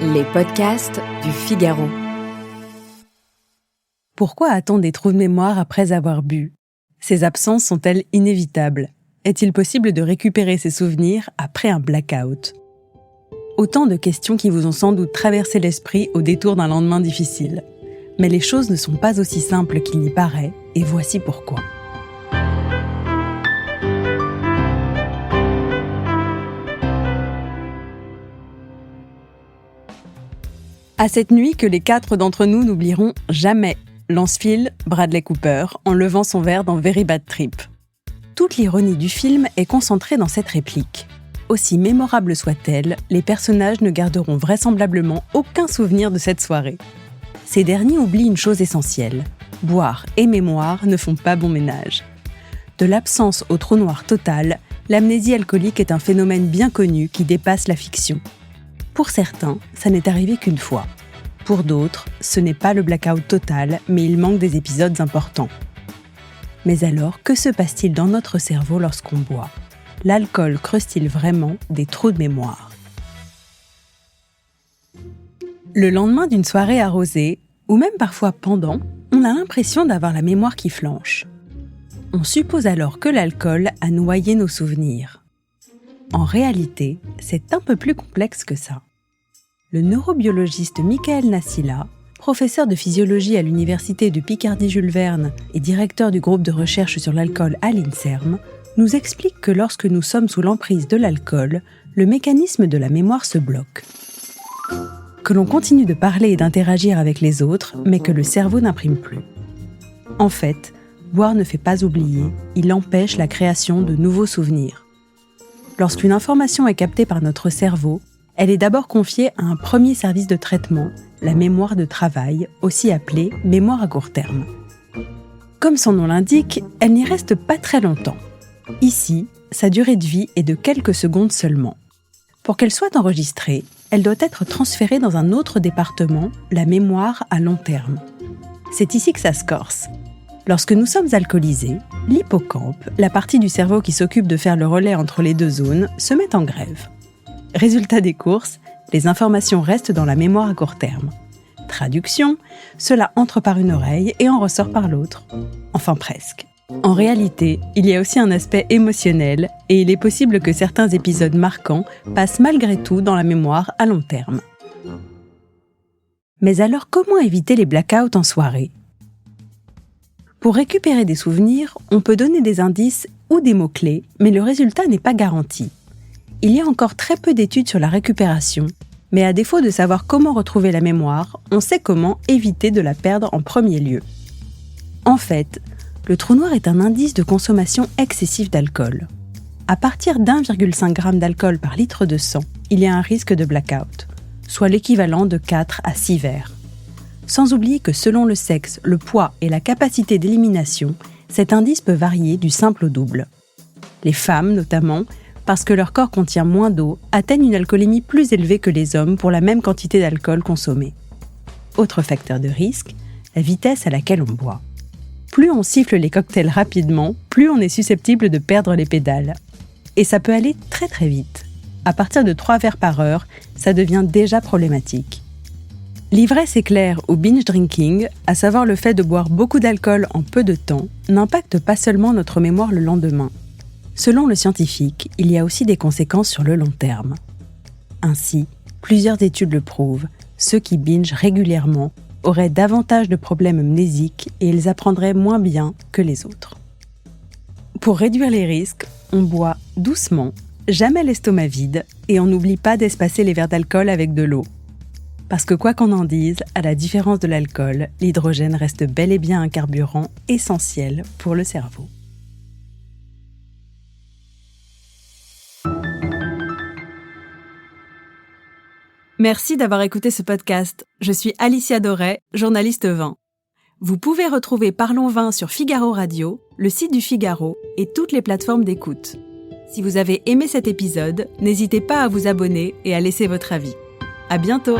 Les podcasts du Figaro. Pourquoi a-t-on des trous de mémoire après avoir bu ? Ces absences sont-elles inévitables ? Est-il possible de récupérer ses souvenirs après un blackout ? Autant de questions qui vous ont sans doute traversé l'esprit au détour d'un lendemain difficile. Mais les choses ne sont pas aussi simples qu'il n'y paraît, et voici pourquoi. À cette nuit que les 4 d'entre nous n'oublieront jamais, lance Phil Bradley Cooper en levant son verre dans Very Bad Trip. Toute l'ironie du film est concentrée dans cette réplique. Aussi mémorable soit-elle, les personnages ne garderont vraisemblablement aucun souvenir de cette soirée. Ces derniers oublient une chose essentielle. Boire et mémoire ne font pas bon ménage. De l'absence au trou noir total, l'amnésie alcoolique est un phénomène bien connu qui dépasse la fiction. Pour certains, ça n'est arrivé qu'une fois. Pour d'autres, ce n'est pas le blackout total, mais il manque des épisodes importants. Mais alors, que se passe-t-il dans notre cerveau lorsqu'on boit ? L'alcool creuse-t-il vraiment des trous de mémoire ? Le lendemain d'une soirée arrosée, ou même parfois pendant, on a l'impression d'avoir la mémoire qui flanche. On suppose alors que l'alcool a noyé nos souvenirs. En réalité, c'est un peu plus complexe que ça. Le neurobiologiste Michael Nassila, professeur de physiologie à l'université de Picardie-Jules Verne et directeur du groupe de recherche sur l'alcool à l'INSERM, nous explique que lorsque nous sommes sous l'emprise de l'alcool, le mécanisme de la mémoire se bloque. Que l'on continue de parler et d'interagir avec les autres, mais que le cerveau n'imprime plus. En fait, boire ne fait pas oublier, il empêche la création de nouveaux souvenirs. Lorsqu'une information est captée par notre cerveau, elle est d'abord confiée à un premier service de traitement, la mémoire de travail, aussi appelée mémoire à court terme. Comme son nom l'indique, elle n'y reste pas très longtemps. Ici, sa durée de vie est de quelques secondes seulement. Pour qu'elle soit enregistrée, elle doit être transférée dans un autre département, la mémoire à long terme. C'est ici que ça se corse. Lorsque nous sommes alcoolisés, l'hippocampe, la partie du cerveau qui s'occupe de faire le relais entre les deux zones, se met en grève. Résultat des courses, les informations restent dans la mémoire à court terme. Traduction, cela entre par une oreille et en ressort par l'autre. Enfin presque. En réalité, il y a aussi un aspect émotionnel et il est possible que certains épisodes marquants passent malgré tout dans la mémoire à long terme. Mais alors comment éviter les blackouts en soirée ? Pour récupérer des souvenirs, on peut donner des indices ou des mots-clés, mais le résultat n'est pas garanti. Il y a encore très peu d'études sur la récupération, mais à défaut de savoir comment retrouver la mémoire, on sait comment éviter de la perdre en premier lieu. En fait, le trou noir est un indice de consommation excessive d'alcool. À partir d'1,5 g d'alcool par litre de sang, il y a un risque de blackout, soit l'équivalent de 4 à 6 verres. Sans oublier que selon le sexe, le poids et la capacité d'élimination, cet indice peut varier du simple au double. Les femmes, notamment, parce que leur corps contient moins d'eau, atteignent une alcoolémie plus élevée que les hommes pour la même quantité d'alcool consommée. Autre facteur de risque, la vitesse à laquelle on boit. Plus on siffle les cocktails rapidement, plus on est susceptible de perdre les pédales. Et ça peut aller très très vite. À partir de 3 verres par heure, ça devient déjà problématique. L'ivresse éclair ou binge drinking, à savoir le fait de boire beaucoup d'alcool en peu de temps, n'impacte pas seulement notre mémoire le lendemain. Selon le scientifique, il y a aussi des conséquences sur le long terme. Ainsi, plusieurs études le prouvent, ceux qui bingent régulièrement auraient davantage de problèmes mnésiques et ils apprendraient moins bien que les autres. Pour réduire les risques, on boit doucement, jamais l'estomac vide et on n'oublie pas d'espacer les verres d'alcool avec de l'eau. Parce que quoi qu'on en dise, à la différence de l'alcool, l'hydrogène reste bel et bien un carburant essentiel pour le cerveau. Merci d'avoir écouté ce podcast. Je suis Alicia Doré, journaliste vin. Vous pouvez retrouver Parlons Vin sur Figaro Radio, le site du Figaro et toutes les plateformes d'écoute. Si vous avez aimé cet épisode, n'hésitez pas à vous abonner et à laisser votre avis. À bientôt!